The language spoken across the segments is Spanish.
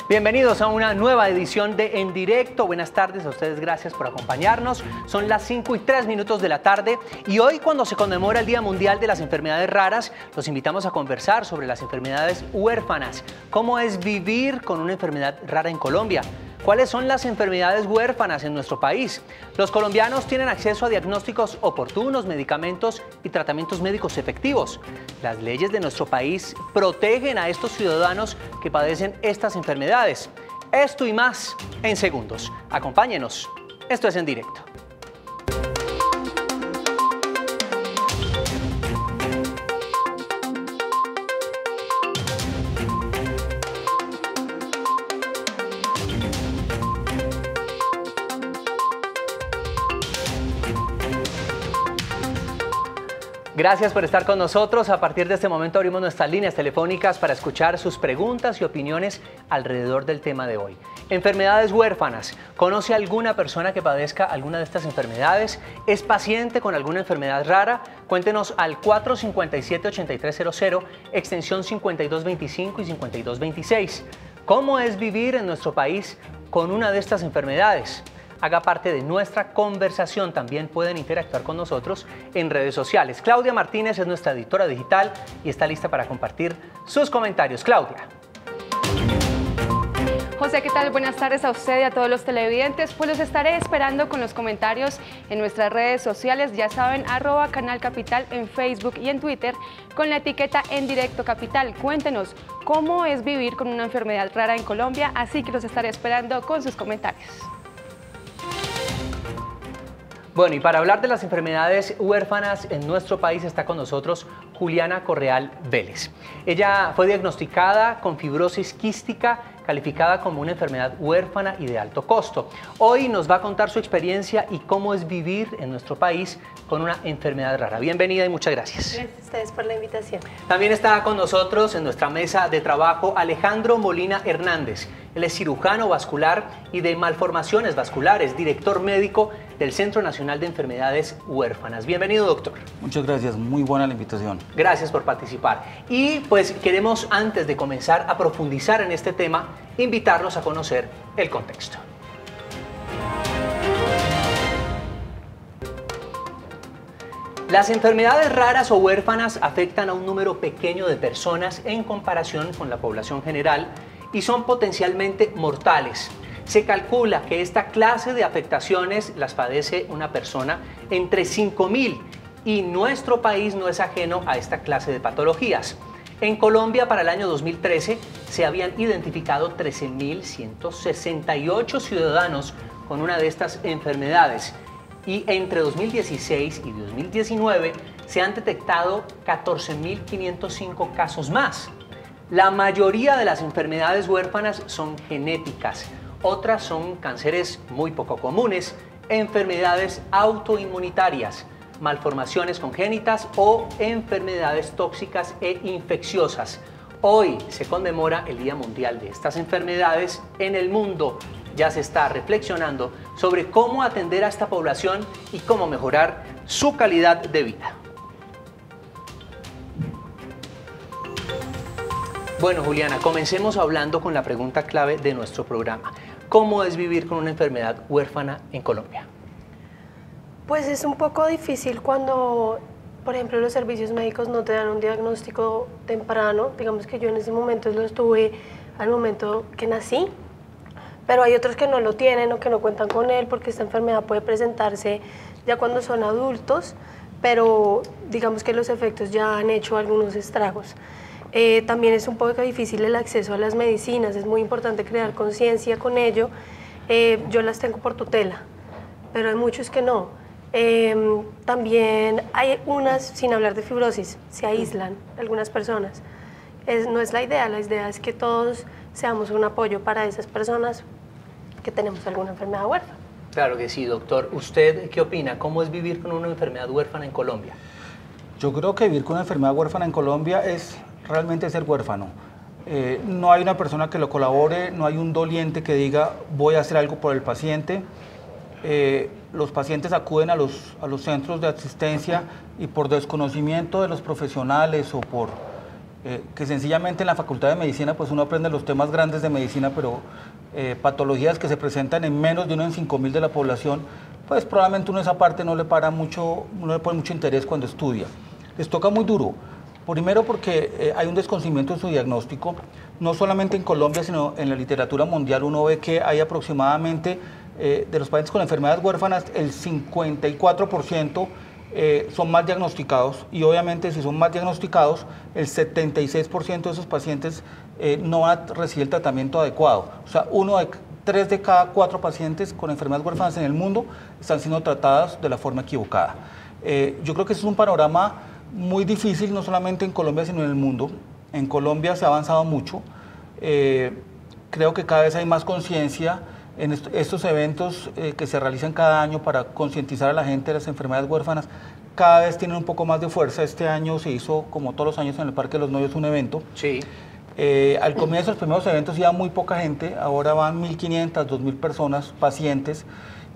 Bienvenidos a una nueva edición de En Directo. Buenas tardes a ustedes, gracias por acompañarnos. Son las 5:03 de la tarde y hoy, cuando se conmemora el Día Mundial de las Enfermedades Raras, los invitamos a conversar sobre las enfermedades huérfanas. ¿Cómo es vivir con una enfermedad rara en Colombia? ¿Cuáles son las enfermedades huérfanas en nuestro país? ¿Los colombianos tienen acceso a diagnósticos oportunos, medicamentos y tratamientos médicos efectivos? ¿Las leyes de nuestro país protegen a estos ciudadanos que padecen estas enfermedades? Esto y más en segundos. Acompáñenos. Esto es En Directo. Gracias por estar con nosotros. A partir de este momento abrimos nuestras líneas telefónicas para escuchar sus preguntas y opiniones alrededor del tema de hoy. Enfermedades huérfanas. ¿Conoce alguna persona que padezca alguna de estas enfermedades? ¿Es paciente con alguna enfermedad rara? Cuéntenos al 457-8300, extensión 5225 y 5226. ¿Cómo es vivir en nuestro país con una de estas enfermedades? Haga parte de nuestra conversación. También pueden interactuar con nosotros en redes sociales. Claudia Martínez es nuestra editora digital y está lista para compartir sus comentarios. Claudia. José, ¿qué tal? Buenas tardes a usted y a todos los televidentes. Pues los estaré esperando con los comentarios en nuestras redes sociales. Ya saben, @Canal Capital en Facebook y en Twitter con la etiqueta En Directo Capital. Cuéntenos cómo es vivir con una enfermedad rara en Colombia, así que los estaré esperando con sus comentarios. Bueno, y para hablar de las enfermedades huérfanas en nuestro país está con nosotros Juliana Correal Vélez. Ella fue diagnosticada con fibrosis quística, calificada como una enfermedad huérfana y de alto costo. Hoy nos va a contar su experiencia y cómo es vivir en nuestro país con una enfermedad rara. Bienvenida y muchas gracias. Gracias a ustedes por la invitación. También está con nosotros en nuestra mesa de trabajo Alejandro Molina Hernández. Él es cirujano vascular y de malformaciones vasculares, director médico del Centro Nacional de Enfermedades Huérfanas. Bienvenido, doctor. Muchas gracias, muy buena la invitación. Gracias por participar. Y pues queremos, antes de comenzar a profundizar en este tema, invitarlos a conocer el contexto. Las enfermedades raras o huérfanas afectan a un número pequeño de personas en comparación con la población general y son potencialmente mortales. Se calcula que esta clase de afectaciones las padece una persona entre 5.000 y nuestro país no es ajeno a esta clase de patologías. En Colombia, para el año 2013, se habían identificado 13.168 ciudadanos con una de estas enfermedades y entre 2016 y 2019 se han detectado 14.505 casos más. La mayoría de las enfermedades huérfanas son genéticas, otras son cánceres muy poco comunes, enfermedades autoinmunitarias, malformaciones congénitas o enfermedades tóxicas e infecciosas. Hoy se conmemora el Día Mundial de estas enfermedades en el mundo. Ya se está reflexionando sobre cómo atender a esta población y cómo mejorar su calidad de vida. Bueno, Juliana, comencemos hablando con la pregunta clave de nuestro programa. ¿Cómo es vivir con una enfermedad huérfana en Colombia? Pues es un poco difícil cuando, por ejemplo, los servicios médicos no te dan un diagnóstico temprano. Digamos que yo en ese momento lo tuve al momento que nací, pero hay otros que no lo tienen o que no cuentan con él porque esta enfermedad puede presentarse ya cuando son adultos, pero digamos que los efectos ya han hecho algunos estragos. También es un poco difícil el acceso a las medicinas, es muy importante crear conciencia con ello. Yo las tengo por tutela, pero hay muchos que no. También hay unas, sin hablar de fibrosis, se aíslan algunas personas. No es la idea es que todos seamos un apoyo para esas personas que tenemos alguna enfermedad huérfana. Claro que sí, doctor. ¿Usted qué opina? ¿Cómo es vivir con una enfermedad huérfana en Colombia? Yo creo que vivir con una enfermedad huérfana en Colombia es realmente ser huérfano. No hay una persona que lo colabore, no hay un doliente que diga voy a hacer algo por el paciente. Los pacientes acuden a los centros de asistencia y por desconocimiento de los profesionales o por que sencillamente en la Facultad de Medicina pues uno aprende los temas grandes de medicina, pero patologías que se presentan en menos de uno en 5.000 de la población, pues probablemente uno esa parte no le pone mucho interés cuando estudia. Les toca muy duro. Primero porque hay un desconocimiento en su diagnóstico, no solamente en Colombia, sino en la literatura mundial. Uno ve que hay aproximadamente, de los pacientes con enfermedades huérfanas, el 54% son mal diagnosticados, y obviamente si son mal diagnosticados, el 76% de esos pacientes no van a recibir el tratamiento adecuado. O sea, 3 de cada 4 pacientes con enfermedades huérfanas en el mundo están siendo tratadas de la forma equivocada. Yo creo que ese es un panorama muy difícil, no solamente en Colombia, sino en el mundo. En Colombia se ha avanzado mucho. Creo que cada vez hay más conciencia en estos eventos que se realizan cada año para concientizar a la gente de las enfermedades huérfanas. Cada vez tienen un poco más de fuerza. Este año se hizo, como todos los años, en el Parque de los Novios un evento. Sí. Al comienzo de los primeros eventos iba muy poca gente, ahora van 1.500, 2.000 personas, pacientes,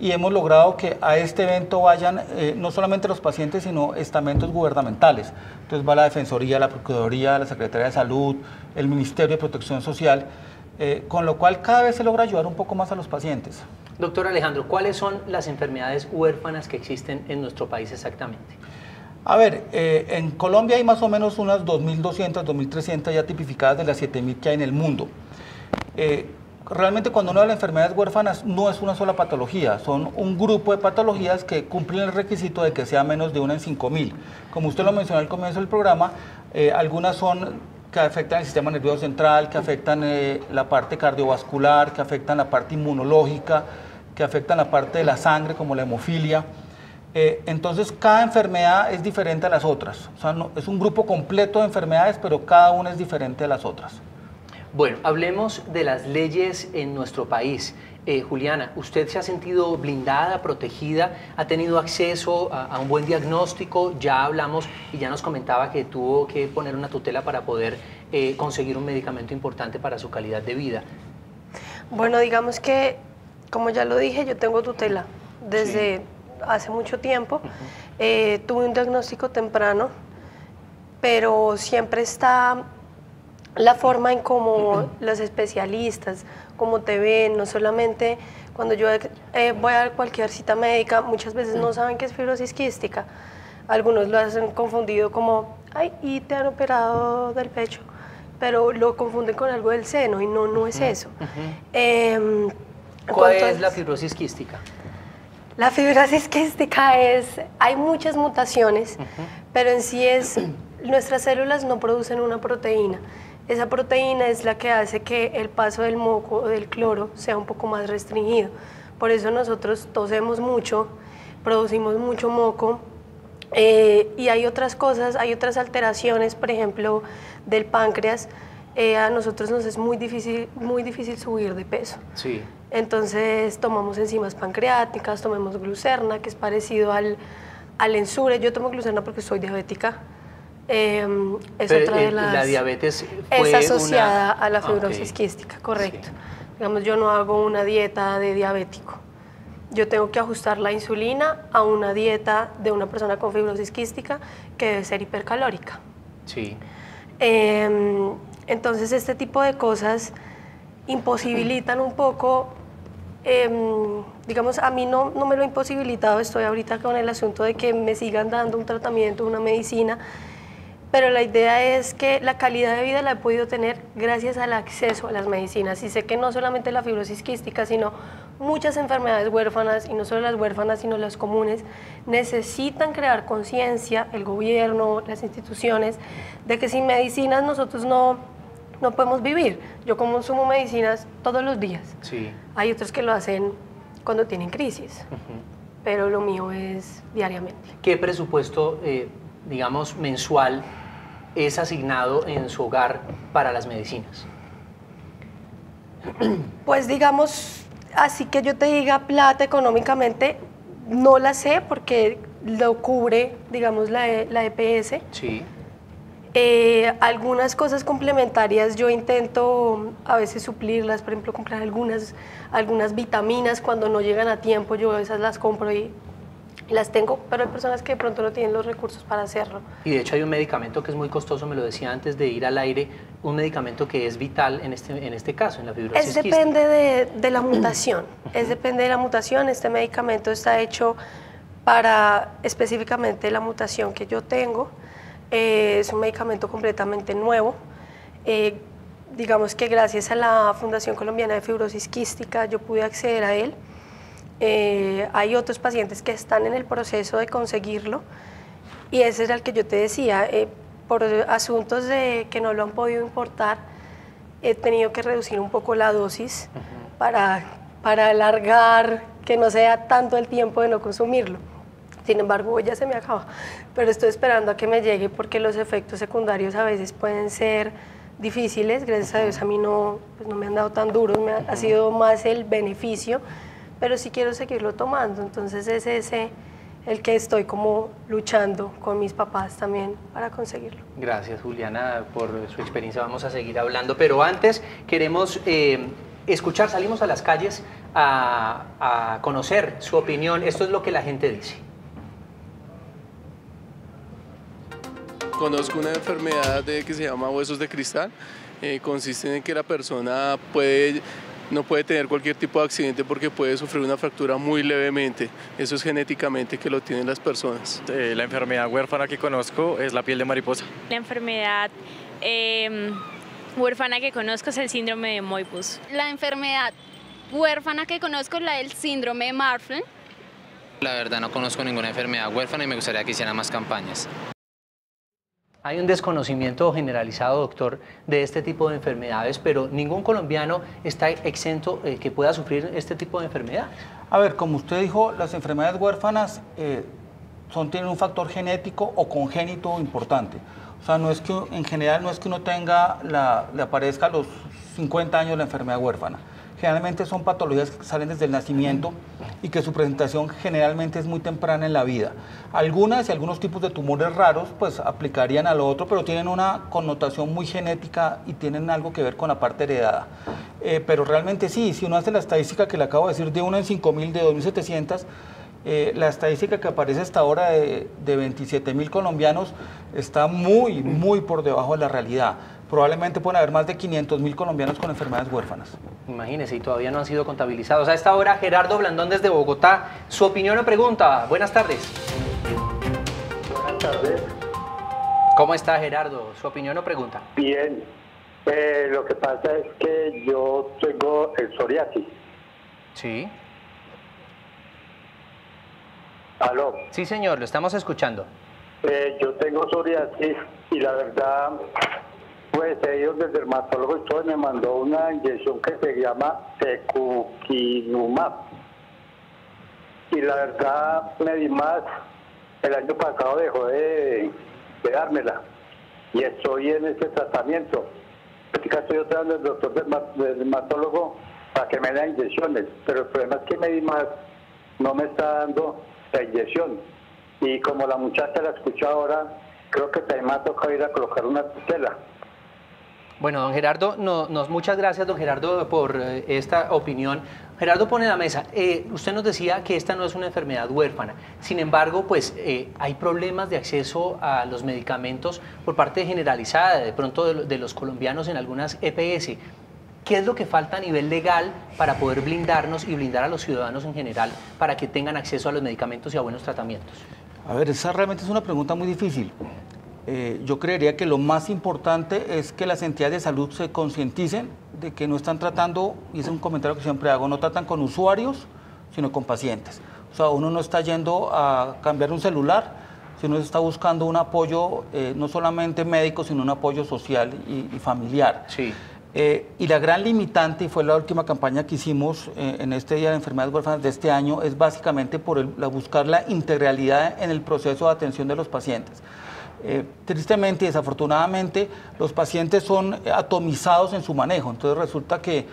y hemos logrado que a este evento vayan no solamente los pacientes, sino estamentos gubernamentales. Entonces va la Defensoría, la Procuraduría, la Secretaría de Salud, el Ministerio de Protección Social, con lo cual cada vez se logra ayudar un poco más a los pacientes. Doctor Alejandro, ¿cuáles son las enfermedades huérfanas que existen en nuestro país exactamente? A ver, en Colombia hay más o menos unas 2.200, 2.300 ya tipificadas de las 7.000 que hay en el mundo. Realmente cuando uno habla de enfermedades huérfanas no es una sola patología, son un grupo de patologías que cumplen el requisito de que sea menos de 1 en 5.000. Como usted lo mencionó al comienzo del programa, algunas son que afectan el sistema nervioso central, que afectan la parte cardiovascular, que afectan la parte inmunológica, que afectan la parte de la sangre como la hemofilia. Entonces cada enfermedad es diferente a las otras, o sea, es un grupo completo de enfermedades, pero cada una es diferente a las otras. Bueno, hablemos de las leyes en nuestro país. Juliana, ¿usted se ha sentido blindada, protegida? ¿Ha tenido acceso a un buen diagnóstico? Ya hablamos y ya nos comentaba que tuvo que poner una tutela para poder conseguir un medicamento importante para su calidad de vida. Bueno, digamos que, como ya lo dije, yo tengo tutela desde hace mucho tiempo. Tuve un diagnóstico temprano, pero siempre está la forma en cómo los especialistas, cómo te ven, no solamente cuando yo voy a cualquier cita médica, muchas veces no saben qué es fibrosis quística. Algunos lo hacen confundido como, ay, y te han operado del pecho, pero lo confunden con algo del seno y no es eso. ¿Cuál es la fibrosis quística? La fibrosis quística hay muchas mutaciones, pero en sí nuestras células no producen una proteína. Esa proteína es la que hace que el paso del moco o del cloro sea un poco más restringido. Por eso nosotros tosemos mucho, producimos mucho moco, y hay otras cosas, hay otras alteraciones, por ejemplo, del páncreas. A nosotros nos es muy difícil subir de peso. Sí. Entonces tomamos enzimas pancreáticas, tomamos glucerna, que es parecido al Ensure. Yo tomo glucerna porque soy diabética. Es otra de las... La diabetes fue es asociada a la fibrosis quística, correcto. Sí. Digamos, yo no hago una dieta de diabético. Yo tengo que ajustar la insulina a una dieta de una persona con fibrosis quística que debe ser hipercalórica. Sí. Entonces, este tipo de cosas imposibilitan un poco, digamos, a mí no me lo ha imposibilitado, estoy ahorita con el asunto de que me sigan dando un tratamiento, una medicina, pero la idea es que la calidad de vida la he podido tener gracias al acceso a las medicinas, y sé que no solamente la fibrosis quística, sino muchas enfermedades huérfanas, y no solo las huérfanas, sino las comunes, necesitan crear conciencia, el gobierno, las instituciones, de que sin medicinas nosotros no podemos vivir. Yo consumo medicinas todos los días. Sí. Hay otros que lo hacen cuando tienen crisis, pero lo mío es diariamente. ¿Qué presupuesto, digamos, mensual es asignado en su hogar para las medicinas? Pues digamos, así que yo te diga plata económicamente, no la sé porque lo cubre, digamos, la EPS. Sí. Algunas cosas complementarias yo intento a veces suplirlas, por ejemplo, comprar algunas vitaminas cuando no llegan a tiempo, yo esas las compro y Las tengo, pero hay personas que de pronto no tienen los recursos para hacerlo. Y de hecho hay un medicamento que es muy costoso, me lo decía antes de ir al aire, un medicamento que es vital en este caso, en la fibrosis quística. Depende de la mutación, depende de la mutación. Este medicamento está hecho para específicamente la mutación que yo tengo. Es un medicamento completamente nuevo. Digamos que gracias a la Fundación Colombiana de Fibrosis Quística yo pude acceder a él. Hay otros pacientes que están en el proceso de conseguirlo y ese era el que yo te decía, por asuntos de que no lo han podido importar, he tenido que reducir un poco la dosis para alargar, que no sea tanto el tiempo de no consumirlo. Sin embargo, ya se me acaba, pero estoy esperando a que me llegue porque los efectos secundarios a veces pueden ser difíciles. Gracias a Dios a mí no me han dado tan duros, ha sido más el beneficio, pero sí quiero seguirlo tomando, entonces es ese el que estoy como luchando con mis papás también para conseguirlo. Gracias, Juliana, por su experiencia. Vamos a seguir hablando, pero antes queremos escuchar, salimos a las calles a conocer su opinión. Esto es lo que la gente dice. Conozco una enfermedad que se llama huesos de cristal. Consiste en que la persona no puede tener cualquier tipo de accidente porque puede sufrir una fractura muy levemente. Eso es genéticamente que lo tienen las personas. La enfermedad huérfana que conozco es la piel de mariposa. La enfermedad huérfana que conozco es el síndrome de Moebius. La enfermedad huérfana que conozco es la del síndrome de Marfan. La verdad no conozco ninguna enfermedad huérfana y me gustaría que hicieran más campañas. Hay un desconocimiento generalizado, doctor, de este tipo de enfermedades, pero ningún colombiano está exento que pueda sufrir este tipo de enfermedades. A ver, como usted dijo, las enfermedades huérfanas tienen un factor genético o congénito importante. O sea, no es que en general no es que uno le aparezca a los 50 años la enfermedad huérfana. Generalmente son patologías que salen desde el nacimiento y que su presentación generalmente es muy temprana en la vida. Algunas y algunos tipos de tumores raros pues aplicarían a lo otro, pero tienen una connotación muy genética y tienen algo que ver con la parte heredada. Pero realmente sí, si uno hace la estadística que le acabo de decir de 1 en 5.000, de 2.700, la estadística que aparece hasta ahora de 27.000 colombianos está muy, muy por debajo de la realidad. Probablemente pueden haber más de 500.000 colombianos con enfermedades huérfanas. Imagínense, y todavía no han sido contabilizados. A esta hora, Gerardo Blandón desde Bogotá. Su opinión o pregunta. Buenas tardes. Buenas tardes. ¿Cómo está, Gerardo? Su opinión o pregunta. Bien. Lo que pasa es que yo tengo el psoriasis. Sí. ¿Aló? Sí, señor, lo estamos escuchando. Yo tengo psoriasis y la verdad, pues he ido del dermatólogo y todo, me mandó una inyección que se llama secukinumab. Y la verdad me di más, el año pasado dejó de dármela y estoy en ese tratamiento. Estoy tratando del doctor del dermatólogo para que me dé inyecciones, pero el problema es que me di más, no me está dando la inyección. Y como la muchacha la escucha ahora, creo que también me ha tocado ir a colocar una tutela. Bueno, don Gerardo, muchas gracias, don Gerardo, por esta opinión. Gerardo pone en la mesa, usted nos decía que esta no es una enfermedad huérfana. Sin embargo, pues hay problemas de acceso a los medicamentos por parte generalizada, de pronto de los colombianos en algunas EPS. ¿Qué es lo que falta a nivel legal para poder blindarnos y blindar a los ciudadanos en general para que tengan acceso a los medicamentos y a buenos tratamientos? A ver, esa realmente es una pregunta muy difícil. Yo creería que lo más importante es que las entidades de salud se concienticen de que no están tratando, y es un comentario que siempre hago, no tratan con usuarios, sino con pacientes. O sea, uno no está yendo a cambiar un celular, sino está buscando un apoyo no solamente médico, sino un apoyo social y familiar. Sí. Y la gran limitante, y fue la última campaña que hicimos en este Día de Enfermedades Huérfanas de este año, es básicamente por buscar la integralidad en el proceso de atención de los pacientes. Tristemente y desafortunadamente, los pacientes son atomizados en su manejo. Entonces resulta que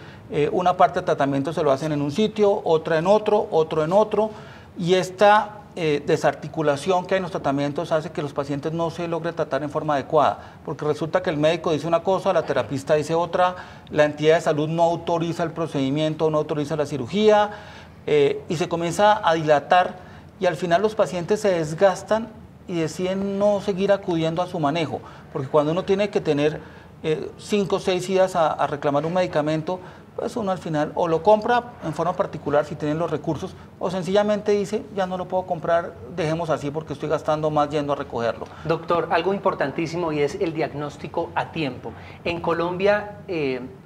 una parte del tratamiento se lo hacen en un sitio, otra en otro, otro en otro, y esta desarticulación que hay en los tratamientos hace que los pacientes no se logre tratar en forma adecuada, porque resulta que el médico dice una cosa, la terapista dice otra, la entidad de salud no autoriza el procedimiento, no autoriza la cirugía, y se comienza a dilatar y al final los pacientes se desgastan y deciden no seguir acudiendo a su manejo, porque cuando uno tiene que tener 5 o 6 días a reclamar un medicamento, pues uno al final o lo compra en forma particular si tienen los recursos, o sencillamente dice, ya no lo puedo comprar, dejemos así porque estoy gastando más yendo a recogerlo. Doctor, algo importantísimo y es el diagnóstico a tiempo. En Colombia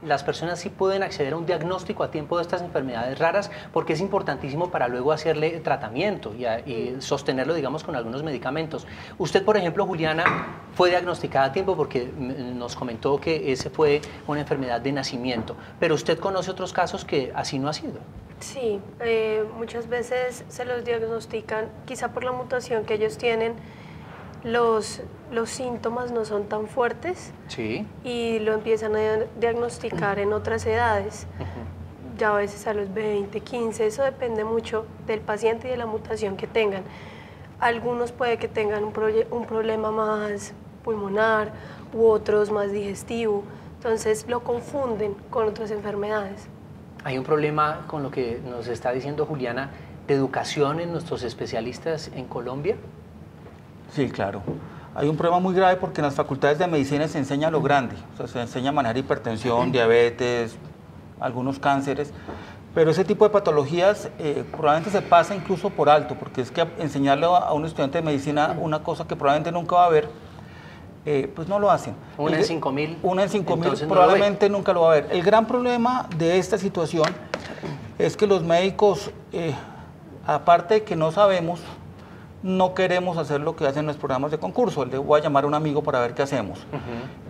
las personas sí pueden acceder a un diagnóstico a tiempo de estas enfermedades raras porque es importantísimo para luego hacerle tratamiento y sostenerlo, digamos, con algunos medicamentos. Usted, por ejemplo, Juliana, fue diagnosticada a tiempo porque nos comentó que ese fue una enfermedad de nacimiento, pero usted conoce otros casos que así no ha sido. Sí, muchas veces se los diagnostican, quizá por la mutación que ellos tienen, los síntomas no son tan fuertes, sí, y lo empiezan a diagnosticar en otras edades, ya a veces a los 20, 15, eso depende mucho del paciente y de la mutación que tengan. Algunos puede que tengan un problema más pulmonar u otros más digestivo, entonces lo confunden con otras enfermedades. Hay un problema con lo que nos está diciendo Juliana de educación en nuestros especialistas en Colombia. Sí, claro. Hay un problema muy grave porque en las facultades de medicina se enseña lo grande, o sea, se enseña a manejar hipertensión, diabetes, algunos cánceres, pero ese tipo de patologías probablemente se pasa incluso por alto, porque es que enseñarle a un estudiante de medicina una cosa que probablemente nunca va a ver, pues no lo hacen. Una en 5.000. Una en 5.000 probablemente nunca lo va a ver. El gran problema de esta situación es que los médicos, aparte de que no sabemos, no queremos hacer lo que hacen los programas de concurso. Le voy a llamar a un amigo para ver qué hacemos.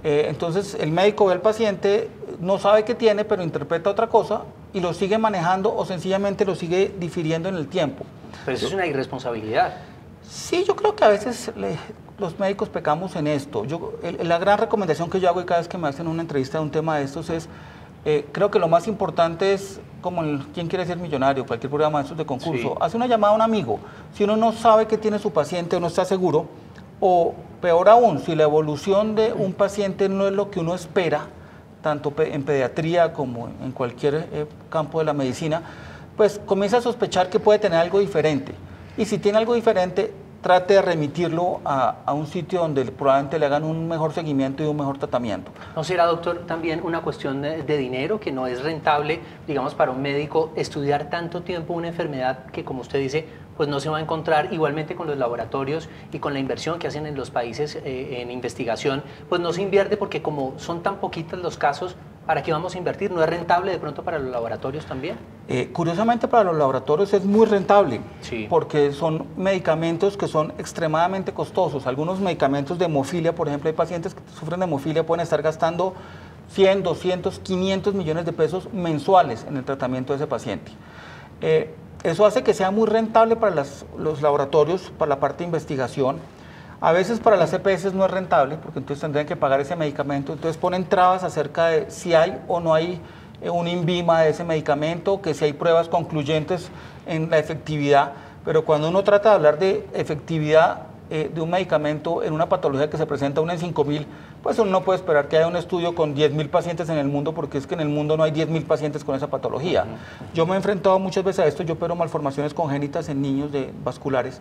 Entonces el médico ve al paciente, no sabe qué tiene, pero interpreta otra cosa y lo sigue manejando o sencillamente lo sigue difiriendo en el tiempo. Pero eso es una irresponsabilidad. Sí, yo creo que a veces los médicos pecamos en esto. La gran recomendación que yo hago y cada vez que me hacen una entrevista de un tema de estos es, creo que lo más importante es, como en ¿Quién quiere ser millonario?, cualquier programa de estos de concurso, sí, hace una llamada a un amigo. Si uno no sabe qué tiene su paciente o no está seguro, o peor aún, si la evolución de un paciente no es lo que uno espera, tanto en pediatría como en cualquier campo de la medicina, pues comienza a sospechar que puede tener algo diferente. Y si tiene algo diferente, trate de remitirlo a un sitio donde probablemente le hagan un mejor seguimiento y un mejor tratamiento. ¿No será, doctor, también una cuestión de dinero, que no es rentable, digamos, para un médico estudiar tanto tiempo una enfermedad que, como usted dice, pues no se va a encontrar? Igualmente con los laboratorios y con la inversión que hacen en los países en investigación, pues no se invierte porque como son tan poquitos los casos, ¿para qué vamos a invertir? ¿No es rentable de pronto para los laboratorios también? Curiosamente para los laboratorios es muy rentable, sí, porque son medicamentos que son extremadamente costosos. Algunos medicamentos de hemofilia, por ejemplo, hay pacientes que sufren de hemofilia, pueden estar gastando 100, 200, 500 millones de pesos mensuales en el tratamiento de ese paciente. Eso hace que sea muy rentable para los laboratorios, para la parte de investigación. A veces para las EPS no es rentable, porque entonces tendrían que pagar ese medicamento, entonces ponen trabas acerca de si hay o no hay un INVIMA de ese medicamento, que si hay pruebas concluyentes en la efectividad, pero cuando uno trata de hablar de efectividad de un medicamento en una patología que se presenta una en 5.000, pues uno no puede esperar que haya un estudio con 10.000 pacientes en el mundo, porque es que en el mundo no hay 10.000 pacientes con esa patología. Yo me he enfrentado muchas veces a esto, yo opero malformaciones congénitas en niños vasculares,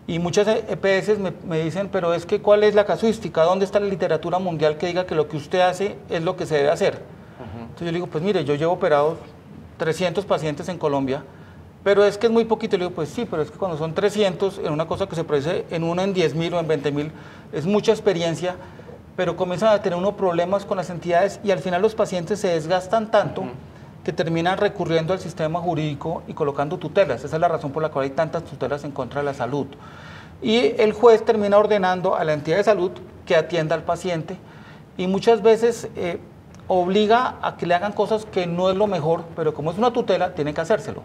y muchas EPS me dicen, pero es que ¿cuál es la casuística? ¿Dónde está la literatura mundial que diga que lo que usted hace es lo que se debe hacer? Entonces yo le digo, pues mire, yo llevo operado 300 pacientes en Colombia, pero es que es muy poquito. Le digo, pues sí, pero es que cuando son 300, en una cosa que se produce en una en 10.000 o en 20.000, es mucha experiencia, pero comienzan a tener unos problemas con las entidades y al final los pacientes se desgastan tanto que terminan recurriendo al sistema jurídico y colocando tutelas. Esa es la razón por la cual hay tantas tutelas en contra de la salud. Y el juez termina ordenando a la entidad de salud que atienda al paciente y muchas veces obliga a que le hagan cosas que no es lo mejor, pero como es una tutela, tiene que hacérselo.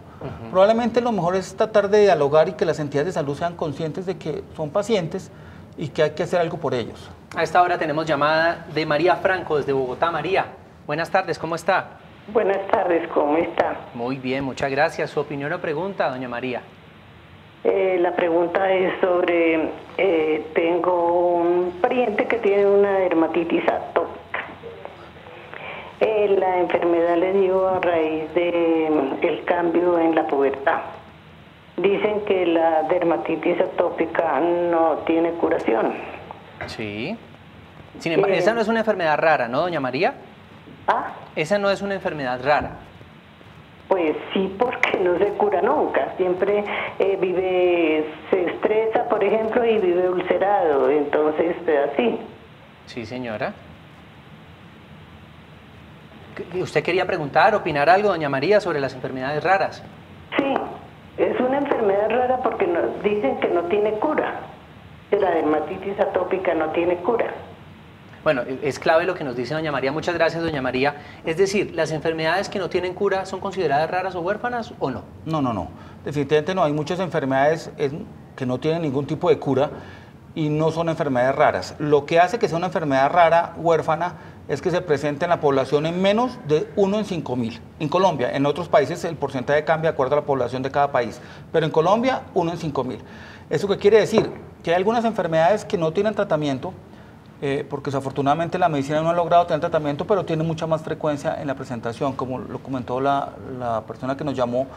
Probablemente lo mejor es tratar de dialogar y que las entidades de salud sean conscientes de que son pacientes y que hay que hacer algo por ellos. A esta hora tenemos llamada de María Franco desde Bogotá. María, buenas tardes, ¿cómo está? Buenas tardes, ¿cómo está? Muy bien, muchas gracias. ¿Su opinión o pregunta, doña María? La pregunta es sobre, tengo un pariente que tiene una dermatitis atópica. La enfermedad le dio a raíz del cambio en la pubertad. dicen que la dermatitis atópica no tiene curación. Sí. Sin embargo, esa no es una enfermedad rara, ¿no, doña María? ¿Ah? Esa no es una enfermedad rara. Pues sí, porque no se cura nunca. Siempre se estresa, por ejemplo, y vive ulcerado. Entonces, así. Sí, señora. ¿Usted quería preguntar, opinar algo, doña María, sobre las enfermedades raras? Sí, es una enfermedad rara porque dicen que no tiene cura. La dermatitis atópica no tiene cura. Bueno, es clave lo que nos dice doña María. Muchas gracias, doña María. Es decir, ¿las enfermedades que no tienen cura son consideradas raras o huérfanas o no? No. Definitivamente no. Hay muchas enfermedades que no tienen ningún tipo de cura y no son enfermedades raras. Lo que hace que sea una enfermedad rara, huérfana, es que se presente en la población en menos de 1 en 5.000. En Colombia, en otros países el porcentaje cambia de acuerdo a la población de cada país, pero en Colombia 1 en 5.000. ¿Eso qué quiere decir? Que hay algunas enfermedades que no tienen tratamiento, porque desafortunadamente la medicina no ha logrado tener tratamiento, pero tiene mucha más frecuencia en la presentación, como lo comentó la persona que nos llamó.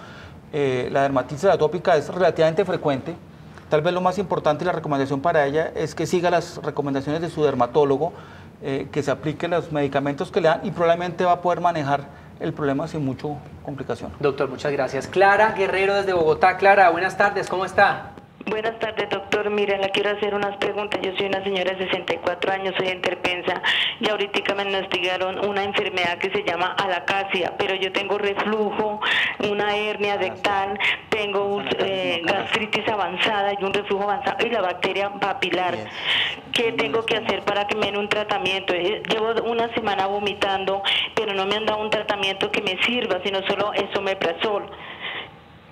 La dermatitis atópica es relativamente frecuente. Tal vez lo más importante y la recomendación para ella es que siga las recomendaciones de su dermatólogo, que se aplique los medicamentos que le dan y probablemente va a poder manejar el problema sin mucha complicación. Doctor, muchas gracias. Clara Guerrero desde Bogotá. Clara, buenas tardes, ¿cómo está? Buenas tardes, doctor. Mira, le quiero hacer unas preguntas. Yo soy una señora de 64 años, soy interpensa y ahorita me diagnosticaron una enfermedad que se llama alacasia, pero yo tengo reflujo, una hernia rectal, tengo gastritis avanzada y un reflujo avanzado y la bacteria papilar. ¿Qué tengo que hacer para que me den un tratamiento? Llevo una semana vomitando, pero no me han dado un tratamiento que me sirva, sino solo esomeprazol.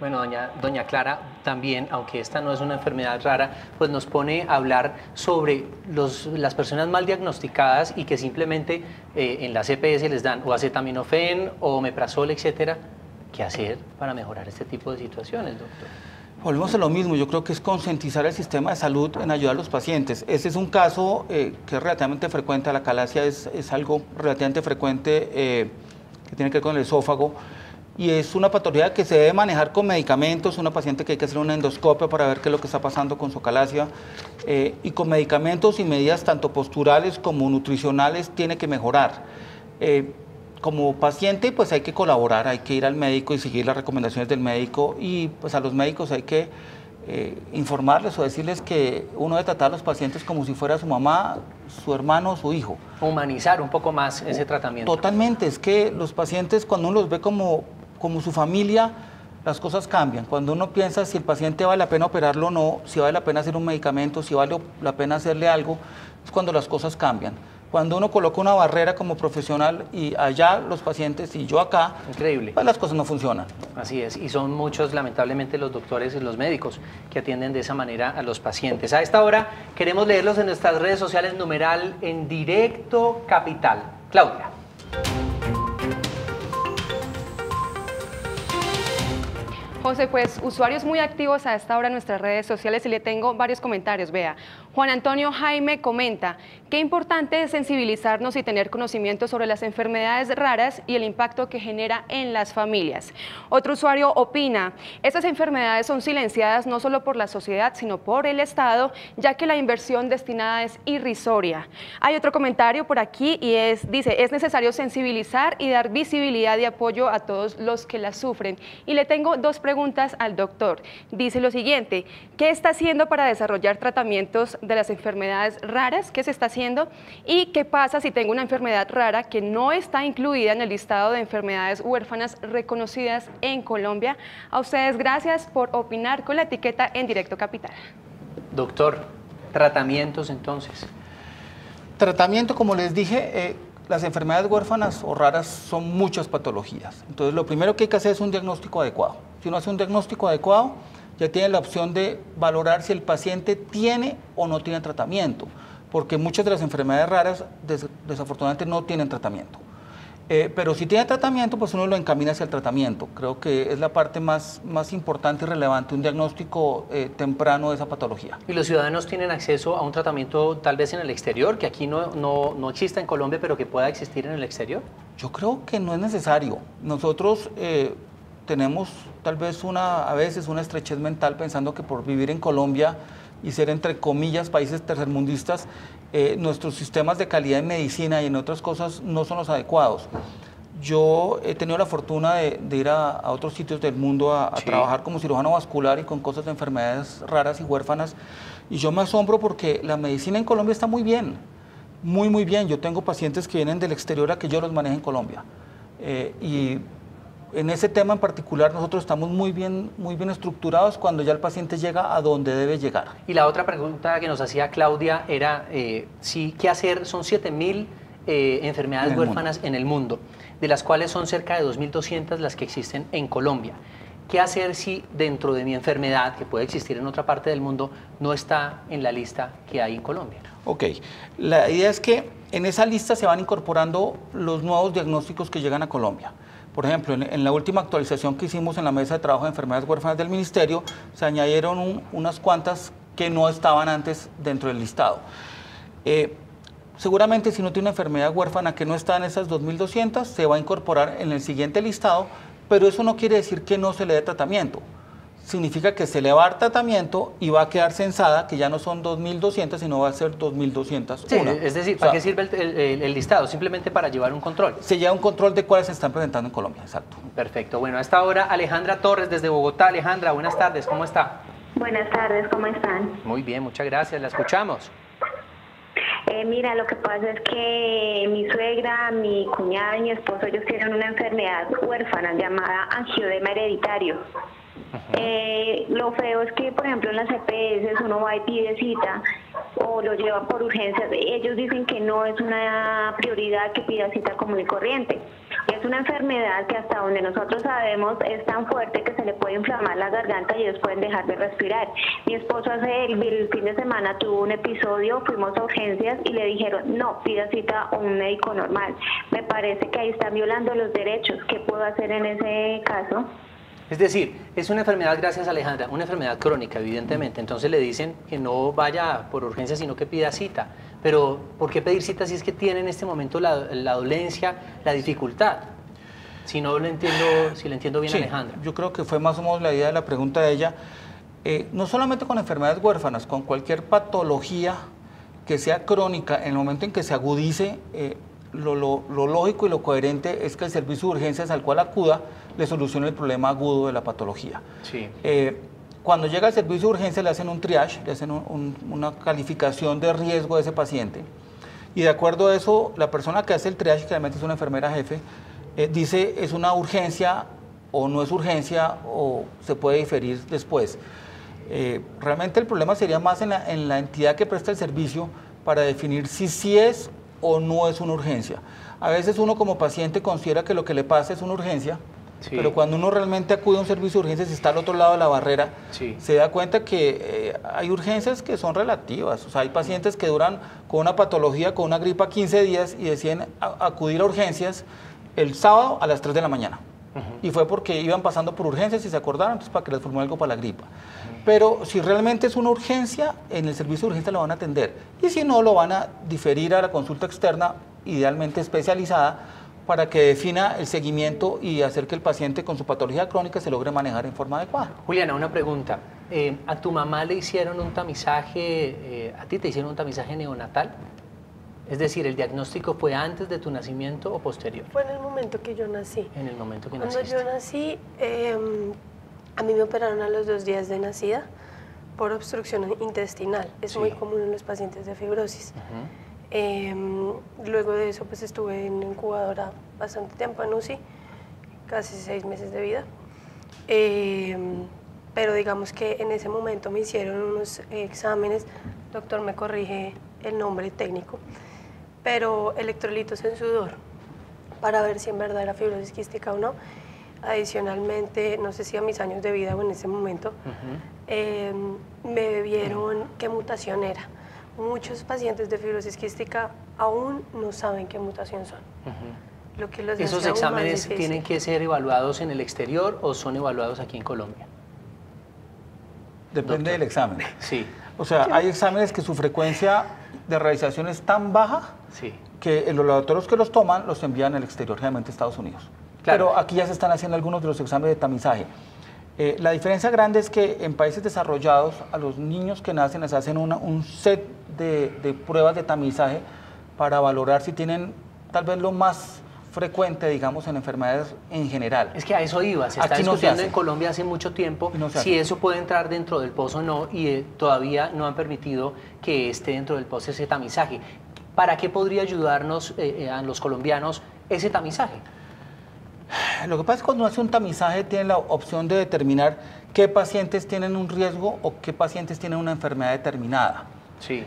Bueno, doña Clara, también, aunque esta no es una enfermedad rara, pues nos pone a hablar sobre las personas mal diagnosticadas y que simplemente en las EPS les dan o acetaminofén o omeprazol, etcétera. ¿Qué hacer para mejorar este tipo de situaciones, doctor? Volvemos a lo mismo, yo creo que es concientizar el sistema de salud en ayudar a los pacientes. Ese es un caso que es relativamente frecuente, la acalasia es algo relativamente frecuente que tiene que ver con el esófago. Y es una patología que se debe manejar con medicamentos, una paciente que hay que hacer una endoscopia para ver qué es lo que está pasando con su acalasia, y con medicamentos y medidas tanto posturales como nutricionales tiene que mejorar. Como paciente pues hay que colaborar, hay que ir al médico y seguir las recomendaciones del médico, y pues a los médicos hay que informarles o decirles que uno debe tratar a los pacientes como si fuera su mamá, su hermano o su hijo. Humanizar un poco más ese tratamiento. Totalmente, es que los pacientes cuando uno los ve como su familia, las cosas cambian. Cuando uno piensa si el paciente vale la pena operarlo o no, si vale la pena hacer un medicamento, si vale la pena hacerle algo, es cuando las cosas cambian. Cuando uno coloca una barrera como profesional y allá los pacientes y yo acá, increíble, pues las cosas no funcionan. Así es, y son muchos lamentablemente los doctores y los médicos que atienden de esa manera a los pacientes. A esta hora queremos leerlos en nuestras redes sociales, numeral en directo capital. Claudia. José, pues usuarios muy activos a esta hora en nuestras redes sociales y le tengo varios comentarios. Vea, Juan Antonio Jaime comenta, qué importante es sensibilizarnos y tener conocimiento sobre las enfermedades raras y el impacto que genera en las familias. Otro usuario opina, estas enfermedades son silenciadas no solo por la sociedad, sino por el Estado, ya que la inversión destinada es irrisoria. Hay otro comentario por aquí y dice, es necesario sensibilizar y dar visibilidad y apoyo a todos los que la sufren. Y le tengo dos preguntas al doctor. Dice lo siguiente, ¿qué está haciendo para desarrollar tratamientos de las enfermedades raras? ¿Qué se está haciendo? ¿Y qué pasa si tengo una enfermedad rara que no está incluida en el listado de enfermedades huérfanas reconocidas en Colombia? A ustedes gracias por opinar con la etiqueta en Directo Capital. Doctor, tratamientos entonces. Tratamiento, como les dije, las enfermedades huérfanas o raras son muchas patologías. Entonces, lo primero que hay que hacer es un diagnóstico adecuado. Si uno hace un diagnóstico adecuado, ya tiene la opción de valorar si el paciente tiene o no tiene tratamiento, porque muchas de las enfermedades raras desafortunadamente no tienen tratamiento. Pero si tiene tratamiento, pues uno lo encamina hacia el tratamiento. Creo que es la parte más importante y relevante, un diagnóstico temprano de esa patología. ¿Y los ciudadanos tienen acceso a un tratamiento tal vez en el exterior, que aquí no exista en Colombia, pero que pueda existir en el exterior? Yo creo que no es necesario. Nosotros, tenemos tal vez a veces una estrechez mental pensando que por vivir en Colombia y ser, entre comillas, países tercermundistas, nuestros sistemas de calidad en medicina y en otras cosas no son los adecuados. Yo he tenido la fortuna de ir a otros sitios del mundo a trabajar como cirujano vascular y con cosas de enfermedades raras y huérfanas, y yo me asombro porque la medicina en Colombia está muy bien, muy bien. Yo tengo pacientes que vienen del exterior a que yo los maneje en Colombia, y en ese tema en particular nosotros estamos muy bien estructurados cuando ya el paciente llega a donde debe llegar. Y la otra pregunta que nos hacía Claudia era, ¿qué hacer? Son 7.000 enfermedades huérfanas en el mundo, de las cuales son cerca de 2.200 las que existen en Colombia. ¿Qué hacer si dentro de mi enfermedad, que puede existir en otra parte del mundo, no está en la lista que hay en Colombia? Ok, la idea es que en esa lista se van incorporando los nuevos diagnósticos que llegan a Colombia. Por ejemplo, en la última actualización que hicimos en la mesa de trabajo de enfermedades huérfanas del Ministerio, se añadieron unas cuantas que no estaban antes dentro del listado. Seguramente si no tiene una enfermedad huérfana que no está en esas 2.200, se va a incorporar en el siguiente listado, pero eso no quiere decir que no se le dé tratamiento. Significa que se le va a dar tratamiento y va a quedar censada, que ya no son 2.200, sino va a ser 2.201. Sí, es decir, ¿para qué sirve el listado? Simplemente para llevar un control. Se lleva un control de cuáles se están presentando en Colombia, exacto. Perfecto. Bueno, a esta hora Alejandra Torres desde Bogotá. Alejandra, buenas tardes, ¿cómo está? Buenas tardes, ¿cómo están? Muy bien, muchas gracias, la escuchamos. Mira, lo que pasa es que mi suegra, mi cuñada y mi esposo, ellos tienen una enfermedad huérfana llamada angioedema hereditario. Lo feo es que, por ejemplo, en las EPS uno va y pide cita o lo lleva por urgencias. Ellos dicen que no es una prioridad que pida cita común y corriente. Es una enfermedad que hasta donde nosotros sabemos es tan fuerte que se le puede inflamar la garganta y ellos pueden dejar de respirar. Mi esposo el fin de semana tuvo un episodio, fuimos a urgencias y le dijeron no, pida cita a un médico normal. Me parece que ahí están violando los derechos. ¿Qué puedo hacer en ese caso? Es decir, es una enfermedad, gracias Alejandra, una enfermedad crónica, evidentemente. Entonces le dicen que no vaya por urgencia, sino que pida cita. Pero, ¿por qué pedir cita si es que tiene en este momento la dolencia, la dificultad? Si no le entiendo bien, Alejandra. Yo creo que fue más o menos la idea de la pregunta de ella. No solamente con enfermedades huérfanas, con cualquier patología que sea crónica, en el momento en que se agudice, lo lógico y lo coherente es que el servicio de urgencias al cual acuda le solucione el problema agudo de la patología. Sí. Cuando llega al servicio de urgencia le hacen un triage, le hacen una calificación de riesgo de ese paciente, y de acuerdo a eso la persona que hace el triage, que realmente es una enfermera jefe, dice es una urgencia o no es urgencia o se puede diferir después. Realmente el problema sería más en la entidad que presta el servicio para definir si sí es o no es una urgencia. A veces uno como paciente considera que lo que le pasa es una urgencia, pero cuando uno realmente acude a un servicio de urgencias y está al otro lado de la barrera, se da cuenta que hay urgencias que son relativas. O sea, hay pacientes que duran con una patología, con una gripa 15 días y deciden acudir a urgencias el sábado a las 3 de la mañana. Y fue porque iban pasando por urgencias y se acordaron, entonces para que les formule algo para la gripa. Pero si realmente es una urgencia, en el servicio de urgencia lo van a atender. Y si no, lo van a diferir a la consulta externa, idealmente especializada, para que defina el seguimiento y hacer que el paciente con su patología crónica se logre manejar en forma adecuada. Juliana, una pregunta. ¿A tu mamá le hicieron un tamizaje, a ti te hicieron un tamizaje neonatal? Es decir, ¿el diagnóstico fue antes de tu nacimiento o posterior? Fue en el momento que yo nací. En el momento que naciste. Cuando yo nací, a mí me operaron a los 2 días de nacida por obstrucción intestinal. Es muy común en los pacientes de fibrosis. Luego de eso pues estuve en incubadora bastante tiempo en UCI, casi 6 meses de vida. Pero digamos que en ese momento me hicieron unos exámenes, el doctor me corrige el nombre técnico, pero electrolitos en sudor para ver si en verdad era fibrosis quística o no. Adicionalmente, no sé si a mis años de vida o en ese momento, me vieron qué mutación era. Muchos pacientes de fibrosis quística aún no saben qué mutación son. Lo que los ¿Esos exámenes tienen que ser evaluados en el exterior o son evaluados aquí en Colombia? Depende del examen. Sí. O sea, hay exámenes que su frecuencia de realización es tan baja que los laboratorios que los toman los envían al exterior, generalmente a Estados Unidos. pero aquí ya se están haciendo algunos de los exámenes de tamizaje. La diferencia grande es que en países desarrollados a los niños que nacen les hacen un set de pruebas de tamizaje para valorar si tienen tal vez lo más frecuente, digamos, en enfermedades en general. Es que a eso iba, se está discutiendo en Colombia hace mucho tiempo si eso puede entrar dentro del POS o no, y todavía no han permitido que esté dentro del POS ese tamizaje. ¿Para qué podría ayudarnos a los colombianos ese tamizaje? Lo que pasa es que cuando hace un tamizaje tiene la opción de determinar qué pacientes tienen un riesgo o qué pacientes tienen una enfermedad determinada. Sí.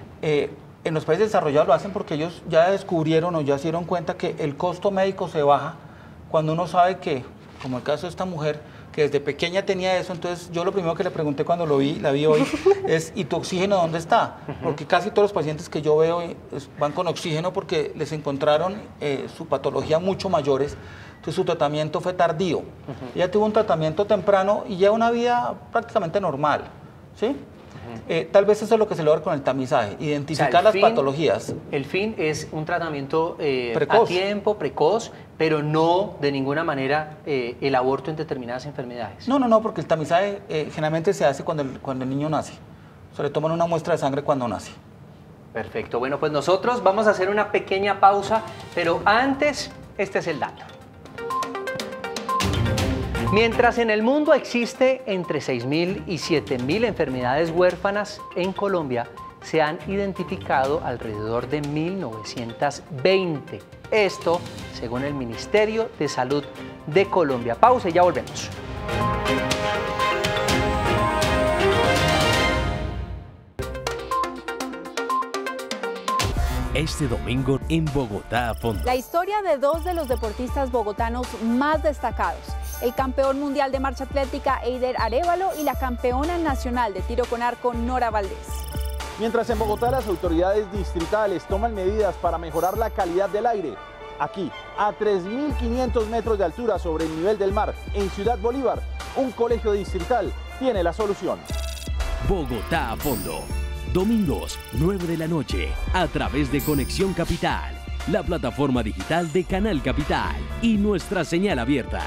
En los países desarrollados lo hacen porque ellos ya descubrieron o ya se dieron cuenta que el costo médico se baja cuando uno sabe que, como el caso de esta mujer, que desde pequeña tenía eso. Entonces yo lo primero que le pregunté cuando la vi hoy es, ¿y tu oxígeno dónde está? Porque casi todos los pacientes que yo veo van con oxígeno porque les encontraron su patología mucho mayores. Entonces su tratamiento fue tardío. Ella tuvo un tratamiento temprano y lleva una vida prácticamente normal, ¿sí? Tal vez eso es lo que se logra con el tamizaje, identificar las patologías. El fin es un tratamiento a tiempo, precoz, pero no de ninguna manera el aborto en determinadas enfermedades. No, porque el tamizaje generalmente se hace cuando el niño nace. Se le toman una muestra de sangre cuando nace. Perfecto, bueno, pues nosotros vamos a hacer una pequeña pausa, pero antes, este es el dato. Mientras en el mundo existe entre 6.000 y 7.000 enfermedades huérfanas, en Colombia se han identificado alrededor de 1.920. Esto según el Ministerio de Salud de Colombia. Pausa y ya volvemos. Este domingo en Bogotá a fondo. La historia de dos de los deportistas bogotanos más destacados, el campeón mundial de marcha atlética Eider Arévalo y la campeona nacional de tiro con arco Nora Valdés. Mientras en Bogotá las autoridades distritales toman medidas para mejorar la calidad del aire, aquí, a 3.500 metros de altura sobre el nivel del mar, en Ciudad Bolívar, un colegio distrital tiene la solución. Bogotá a fondo. Domingos, 9 de la noche, a través de Conexión Capital, la plataforma digital de Canal Capital y nuestra señal abierta.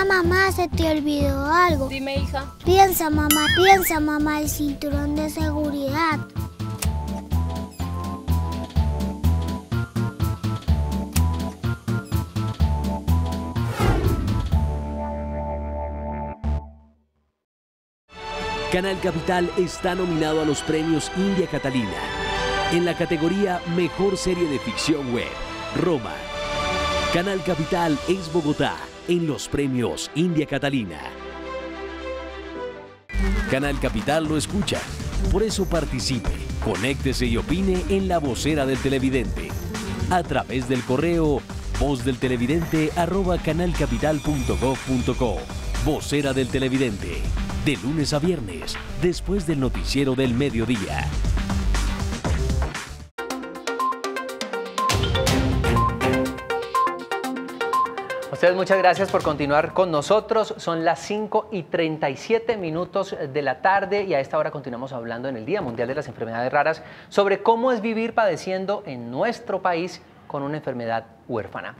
Mamá, se te olvidó algo. Dime, hija. Piensa, mamá, el cinturón de seguridad. Canal Capital está nominado a los premios India Catalina en la categoría Mejor Serie de Ficción Web, Roma. Canal Capital es Bogotá en los premios India Catalina. Canal Capital lo escucha, por eso participe, conéctese y opine en La Vocera del Televidente a través del correo vozdeltelevidente@canalcapital.gov.co. Vocera del Televidente, de lunes a viernes, después del noticiero del mediodía. Ustedes muchas gracias por continuar con nosotros. Son las 5:37 de la tarde y a esta hora continuamos hablando en el Día Mundial de las Enfermedades Raras sobre cómo es vivir padeciendo en nuestro país con una enfermedad huérfana.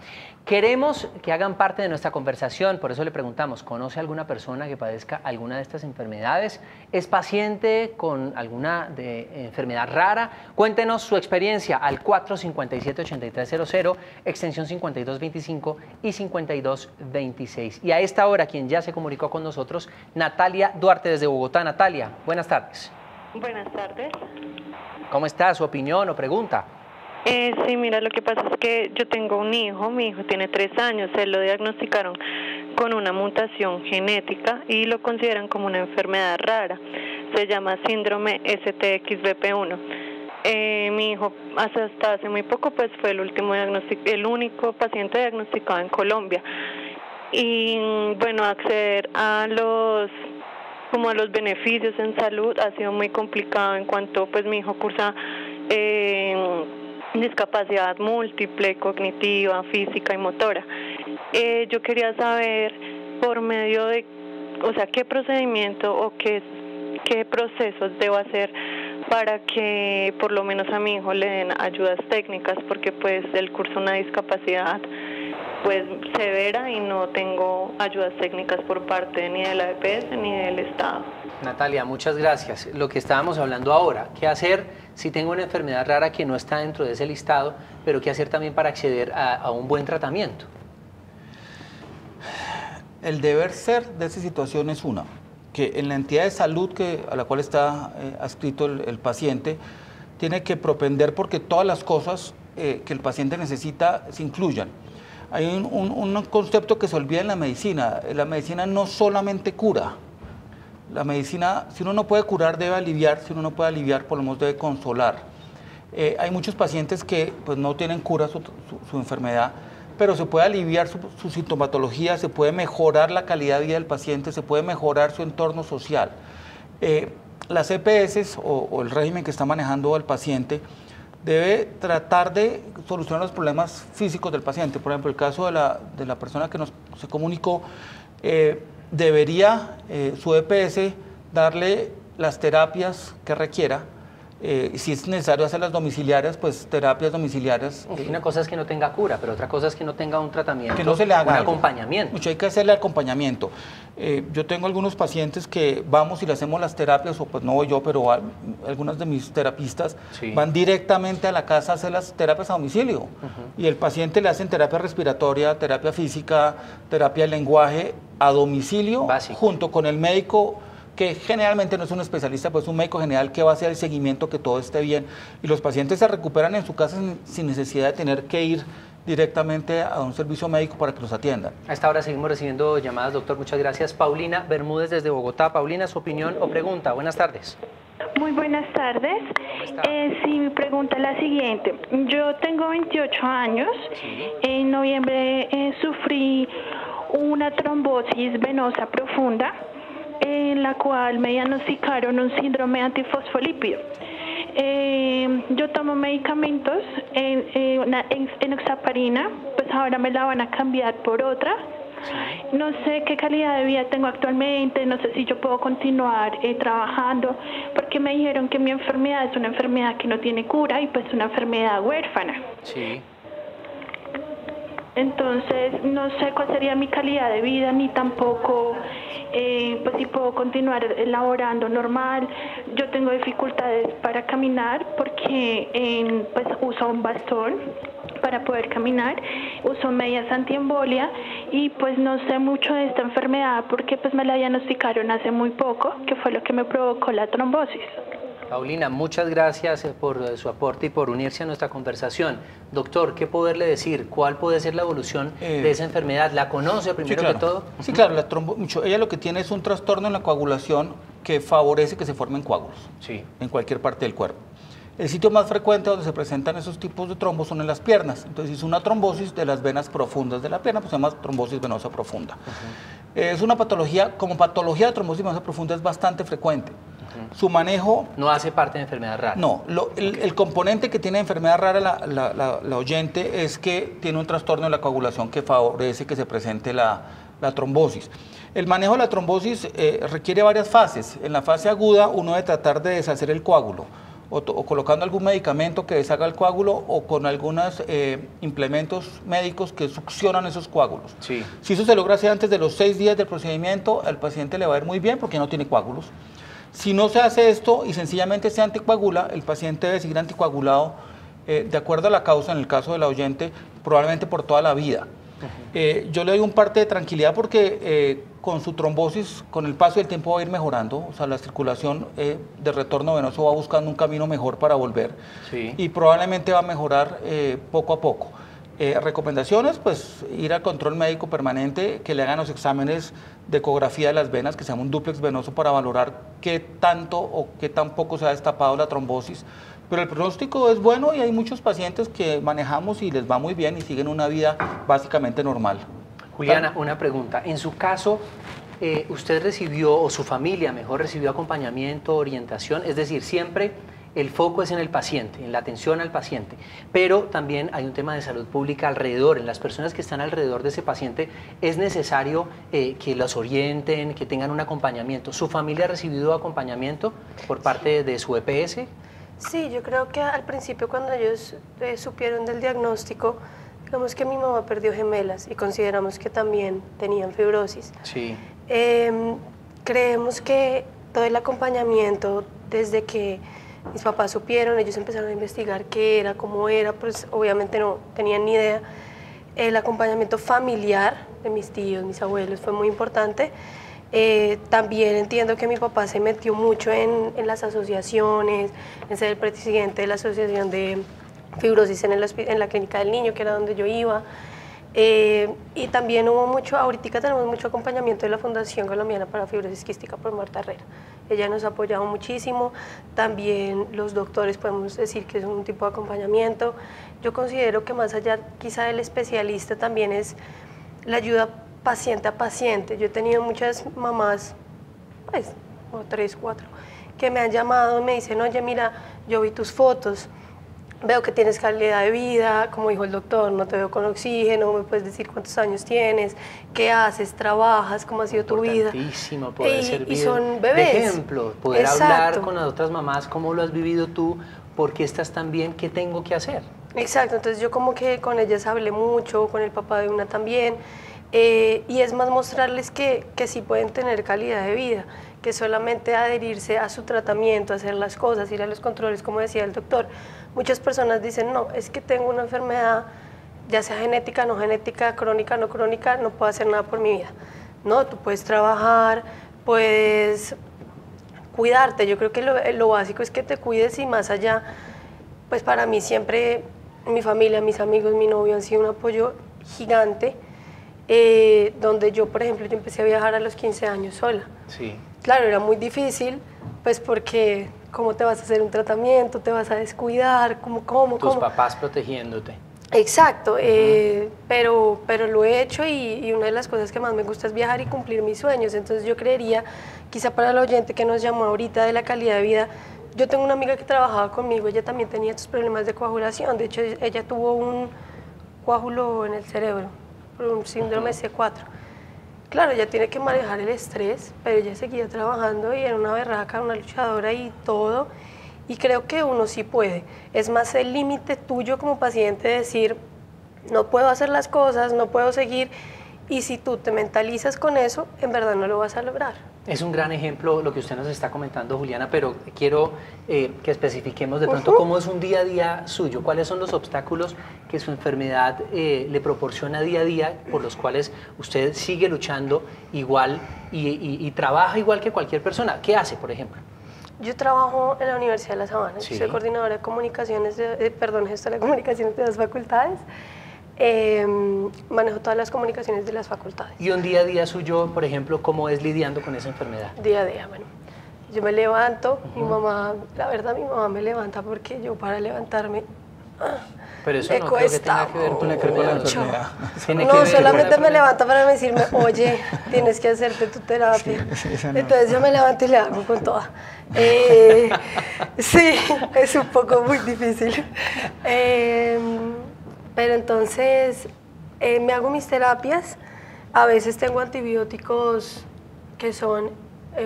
Queremos que hagan parte de nuestra conversación, por eso le preguntamos, ¿conoce alguna persona que padezca alguna de estas enfermedades? ¿Es paciente con alguna enfermedad rara? Cuéntenos su experiencia al 457-8300, extensión 5225 y 5226. Y a esta hora, quien ya se comunicó con nosotros, Natalia Duarte desde Bogotá. Natalia, buenas tardes. Buenas tardes. ¿Cómo está? ¿Su opinión o pregunta? Sí, mira, lo que pasa es que yo tengo un hijo, mi hijo tiene 3 años, se lo diagnosticaron con una mutación genética y lo consideran como una enfermedad rara, se llama síndrome STXBP1. Mi hijo hasta hace muy poco pues fue el único paciente diagnosticado en Colombia y bueno, acceder a los beneficios en salud ha sido muy complicado en cuanto pues mi hijo cursa discapacidad múltiple, cognitiva, física y motora. Yo quería saber por medio de, qué procedimiento o qué procesos debo hacer para que por lo menos a mi hijo le den ayudas técnicas, porque pues él cursa una discapacidad pues severa y no tengo ayudas técnicas por parte ni de la EPS ni del Estado. Natalia, muchas gracias. Lo que estábamos hablando ahora, ¿qué hacer si tengo una enfermedad rara que no está dentro de ese listado, pero qué hacer también para acceder a un buen tratamiento? El deber ser de esa situación es que en la entidad de salud a la cual está adscrito el paciente, tiene que propender porque todas las cosas que el paciente necesita se incluyan. Hay un concepto que se olvida en la medicina. La medicina no solamente cura. La medicina, si uno no puede curar, debe aliviar. Si uno no puede aliviar, por lo menos debe consolar. Hay muchos pacientes que pues, no tienen cura su enfermedad, pero se puede aliviar su sintomatología, se puede mejorar la calidad de vida del paciente, se puede mejorar su entorno social. Las EPS o el régimen que está manejando el paciente debe tratar de solucionar los problemas físicos del paciente. Por ejemplo, el caso de la persona que se comunicó, debería su EPS darle las terapias que requiera. Si es necesario hacer las domiciliarias, pues terapias domiciliarias. Una cosa es que no tenga cura, pero otra cosa es que no tenga un tratamiento, que no se le haga un acompañamiento. Mucho hay que hacerle acompañamiento. Yo tengo algunos pacientes que vamos y le hacemos las terapias, o pues no voy yo, pero algunas de mis terapistas van directamente a la casa a hacer las terapias a domicilio. Y el paciente le hacen terapia respiratoria, terapia física, terapia de lenguaje a domicilio, junto con el médico, que generalmente no es un especialista, pues es un médico general que va a hacer el seguimiento, que todo esté bien. Y los pacientes se recuperan en su casa sin necesidad de tener que ir directamente a un servicio médico para que los atiendan. A esta hora seguimos recibiendo llamadas, doctor. Muchas gracias. Paulina Bermúdez desde Bogotá. Paulina, su opinión o pregunta. Buenas tardes. Muy buenas tardes. Sí, mi pregunta es la siguiente. Yo tengo 28 años. En noviembre sufrí una trombosis venosa profunda, en la cual me diagnosticaron un síndrome antifosfolípido. Yo tomo medicamentos, enoxaparina, pues ahora me la van a cambiar por otra. No sé qué calidad de vida tengo actualmente, no sé si yo puedo continuar trabajando, porque me dijeron que mi enfermedad es una enfermedad que no tiene cura y pues una enfermedad huérfana. Sí. Entonces, no sé cuál sería mi calidad de vida, ni tampoco pues si puedo continuar laborando normal. Yo tengo dificultades para caminar porque pues uso un bastón para poder caminar, uso medias antiembolia y pues no sé mucho de esta enfermedad porque pues me la diagnosticaron hace muy poco, que fue lo que me provocó la trombosis. Paulina, muchas gracias por su aporte y por unirse a nuestra conversación. Doctor, ¿qué poderle decir? ¿Cuál puede ser la evolución de esa enfermedad? ¿La conoce primero que todo? Sí, claro. Ella lo que tiene es un trastorno en la coagulación que favorece que se formen coágulos en cualquier parte del cuerpo. El sitio más frecuente donde se presentan esos tipos de trombos son en las piernas. Entonces, es una trombosis de las venas profundas de la pierna, pues se llama trombosis venosa profunda. Es una patología, como patología de trombosis venosa profunda es bastante frecuente. Su manejo... No hace parte de enfermedad rara. No, el componente que tiene enfermedad rara la oyente es que tiene un trastorno de la coagulación que favorece que se presente la trombosis. El manejo de la trombosis requiere varias fases. En la fase aguda uno debe tratar de deshacer el coágulo, o colocando algún medicamento que deshaga el coágulo o con algunos implementos médicos que succionan esos coágulos. Sí. Si eso se logra hacer antes de los 6 días del procedimiento, al paciente le va a ir muy bien porque no tiene coágulos. Si no se hace esto y sencillamente se anticoagula, el paciente debe seguir anticoagulado de acuerdo a la causa, en el caso de la oyente, probablemente por toda la vida. Yo le doy un parte de tranquilidad porque con su trombosis, con el paso del tiempo va a ir mejorando, o sea, la circulación de retorno venoso va buscando un camino mejor para volver y probablemente va a mejorar poco a poco. Recomendaciones, pues ir al control médico permanente, que le hagan los exámenes de ecografía de las venas, que se llama un dúplex venoso para valorar qué tanto o qué tan poco se ha destapado la trombosis. Pero el pronóstico es bueno y hay muchos pacientes que manejamos y les va muy bien y siguen una vida básicamente normal. Juliana, una pregunta. En su caso, ¿usted recibió, o su familia mejor, recibió acompañamiento, orientación? Es decir, siempre el foco es en el paciente, en la atención al paciente, pero también hay un tema de salud pública alrededor, en las personas que están alrededor de ese paciente es necesario que los orienten, que tengan un acompañamiento. ¿Su familia ha recibido acompañamiento por parte de su EPS? Sí, yo creo que al principio cuando ellos supieron del diagnóstico, digamos que mi mamá perdió gemelas y consideramos que también tenían fibrosis. Sí. Creemos que todo el acompañamiento desde que mis papás supieron, ellos empezaron a investigar qué era, cómo era, pues obviamente no tenían ni idea. El acompañamiento familiar de mis tíos, mis abuelos fue muy importante. También entiendo que mi papá se metió mucho en las asociaciones, en ser el presidente de la asociación de fibrosis en la clínica del niño, que era donde yo iba. Y también hubo mucho, ahorita tenemos mucho acompañamiento de la Fundación Colombiana para Fibrosis Quística por Marta Herrera. Ella nos ha apoyado muchísimo, también los doctores podemos decir que es un tipo de acompañamiento. Yo considero que más allá quizá del especialista también es la ayuda paciente a paciente. Yo he tenido muchas mamás, pues, como 3, 4, que me han llamado y me dicen, oye, mira, yo vi tus fotos, veo que tienes calidad de vida, como dijo el doctor, no te veo con oxígeno, me puedes decir cuántos años tienes, qué haces, trabajas, cómo ha sido tu vida. Importantísimo poder servir y son bebés. de ejemplo, poder hablar con las otras mamás, cómo lo has vivido tú, por qué estás tan bien, qué tengo que hacer. Exacto, entonces yo como que con ellas hablé mucho, con el papá de una también, y es más mostrarles que sí pueden tener calidad de vida, que solamente adherirse a su tratamiento, hacer las cosas, ir a los controles, como decía el doctor. Muchas personas dicen, no, es que tengo una enfermedad, ya sea genética, no genética, crónica, no crónica, no puedo hacer nada por mi vida. No, tú puedes trabajar, puedes cuidarte. Yo creo que lo básico es que te cuides y más allá, pues para mí siempre, mi familia, mis amigos, mi novio han sido un apoyo gigante, donde yo, por ejemplo, yo empecé a viajar a los 15 años sola. Sí. Claro, era muy difícil, pues porque ¿cómo te vas a hacer un tratamiento? ¿Te vas a descuidar? ¿Cómo? Tus papás protegiéndote. Exacto, pero lo he hecho y una de las cosas que más me gusta es viajar y cumplir mis sueños. Entonces yo creería, quizá para el oyente que nos llamó ahorita de la calidad de vida, yo tengo una amiga que trabajaba conmigo, ella también tenía estos problemas de coagulación, de hecho ella tuvo un coágulo en el cerebro, por un síndrome C4. Claro, ella tiene que manejar el estrés, pero ella seguía trabajando y era una berraca, una luchadora y todo. Y creo que uno sí puede. Es más el límite tuyo como paciente de decir, no puedo hacer las cosas, no puedo seguir. Y si tú te mentalizas con eso, en verdad no lo vas a lograr. Es un gran ejemplo lo que usted nos está comentando, Juliana, pero quiero que especifiquemos de pronto cómo es un día a día suyo, cuáles son los obstáculos que su enfermedad le proporciona día a día, por los cuales usted sigue luchando igual y trabaja igual que cualquier persona. ¿Qué hace, por ejemplo? Yo trabajo en la Universidad de La Sabana, Sí. soy coordinadora de comunicaciones, gestora de comunicaciones de 2 facultades. Manejo todas las comunicaciones de las facultades. Y un día a día suyo, por ejemplo, ¿cómo es lidiando con esa enfermedad? Día a día, bueno, yo me levanto, mi mamá, la verdad mi mamá me levanta porque yo para levantarme Pero eso me no creo que cuesta tenga que ver con la enfermedad. No, solamente me levanta para decirme, oye, tienes que hacerte tu terapia. Entonces yo me levanto y le hago con toda. Sí, es un poco muy difícil. Pero entonces me hago mis terapias, a veces tengo antibióticos que son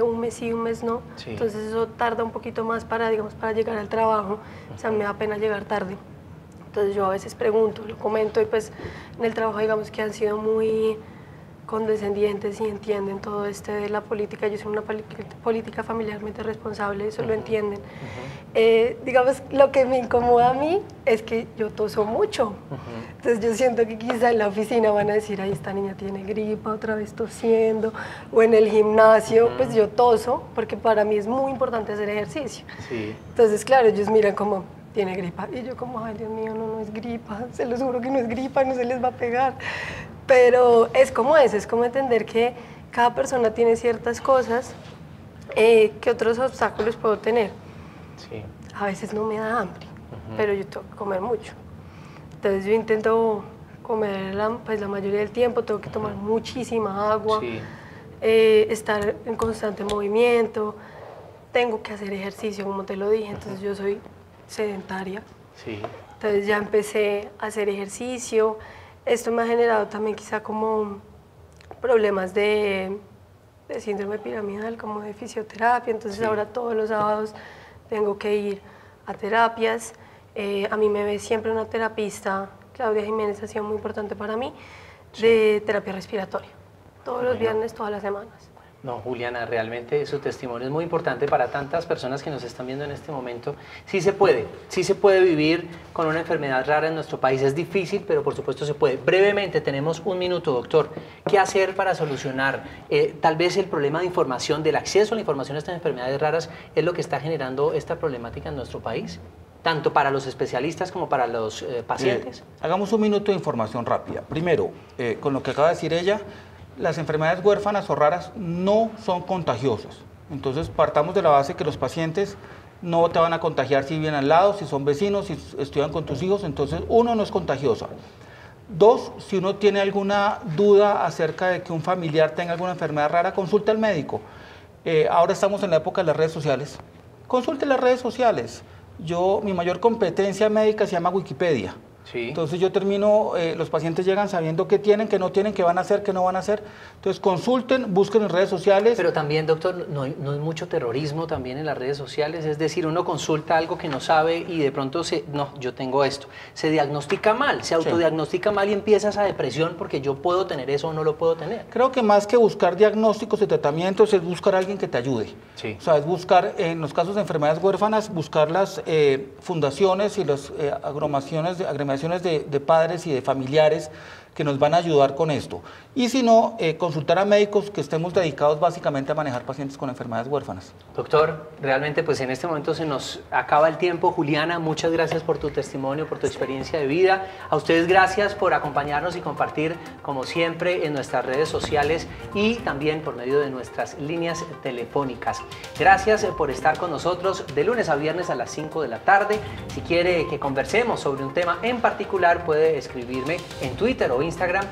un mes sí, un mes no, Sí. Entonces eso tarda un poquito más para llegar al trabajo, o sea, me da pena llegar tarde. Entonces yo a veces pregunto, lo comento y pues en el trabajo digamos que han sido muy condescendientes y entienden todo de la política. Yo soy una política familiarmente responsable, eso lo entienden. Digamos, lo que me incomoda a mí es que yo toso mucho. Entonces yo siento que quizá en la oficina van a decir, ahí esta niña tiene gripa, otra vez tosiendo, o en el gimnasio, pues yo toso, porque para mí es muy importante hacer ejercicio. Sí. Entonces, claro, ellos miran como, tiene gripa, y yo como, ay Dios mío, no es gripa, se los juro que no es gripa, no se les va a pegar. Pero es como entender que cada persona tiene ciertas cosas que otros obstáculos puedo tener. Sí. A veces no me da hambre, pero yo tengo que comer mucho. Entonces yo intento comer pues la mayoría del tiempo, tengo que tomar muchísima agua, estar en constante movimiento, tengo que hacer ejercicio, como te lo dije, entonces yo soy sedentaria. Sí. Entonces ya empecé a hacer ejercicio. Esto me ha generado también quizá como problemas de síndrome piramidal, como de fisioterapia, entonces ahora todos los sábados tengo que ir a terapias. A mí me ve siempre una terapista, Claudia Jiménez ha sido muy importante para mí, de terapia respiratoria, todos los viernes, todas las semanas. No, Juliana, realmente su testimonio es muy importante para tantas personas que nos están viendo en este momento. Sí se puede vivir con una enfermedad rara en nuestro país. Es difícil, pero por supuesto se puede. Brevemente, tenemos un minuto, doctor. ¿Qué hacer para solucionar? Tal vez el problema de información, del acceso a la información a estas enfermedades raras, es lo que está generando esta problemática en nuestro país, tanto para los especialistas como para los pacientes. Hagamos un minuto de información rápida. Primero, con lo que acaba de decir ella, las enfermedades huérfanas o raras no son contagiosas. Entonces partamos de la base que los pacientes no te van a contagiar si viven al lado, si son vecinos, si estudian con tus hijos. Entonces, uno, no es contagiosa. Dos, si uno tiene alguna duda acerca de que un familiar tenga alguna enfermedad rara, consulte al médico. Ahora estamos en la época de las redes sociales. Consulte las redes sociales. Mi mayor competencia médica se llama Wikipedia. Sí. Entonces yo termino, los pacientes llegan sabiendo qué tienen, qué no tienen, qué van a hacer, qué no van a hacer. Entonces consulten, busquen en redes sociales. Pero también, doctor, no hay mucho terrorismo también en las redes sociales. Es decir, uno consulta algo que no sabe y de pronto yo tengo esto. Se diagnostica mal, se autodiagnostica mal y empieza esa depresión porque yo puedo tener eso o no lo puedo tener. Creo que más que buscar diagnósticos y tratamientos es buscar a alguien que te ayude. Sí. O sea, es buscar, en los casos de enfermedades huérfanas, buscar las fundaciones y las agremiaciones de padres y de familiares que nos van a ayudar con esto. Y si no, consultar a médicos que estemos dedicados básicamente a manejar pacientes con enfermedades huérfanas. Doctor, realmente pues en este momento se nos acaba el tiempo. Juliana, muchas gracias por tu testimonio, por tu experiencia de vida. A ustedes gracias por acompañarnos y compartir, como siempre, en nuestras redes sociales y también por medio de nuestras líneas telefónicas. Gracias por estar con nosotros de lunes a viernes a las 5 de la tarde. Si quiere que conversemos sobre un tema en particular, puede escribirme en Twitter o Instagram,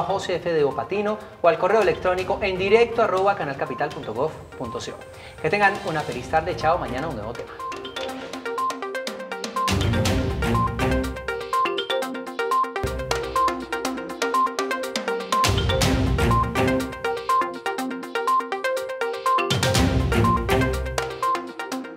@josefdopatino, o al correo electrónico en directo @canalcapital.gov.co. Que tengan una feliz tarde. Chao, mañana un nuevo tema.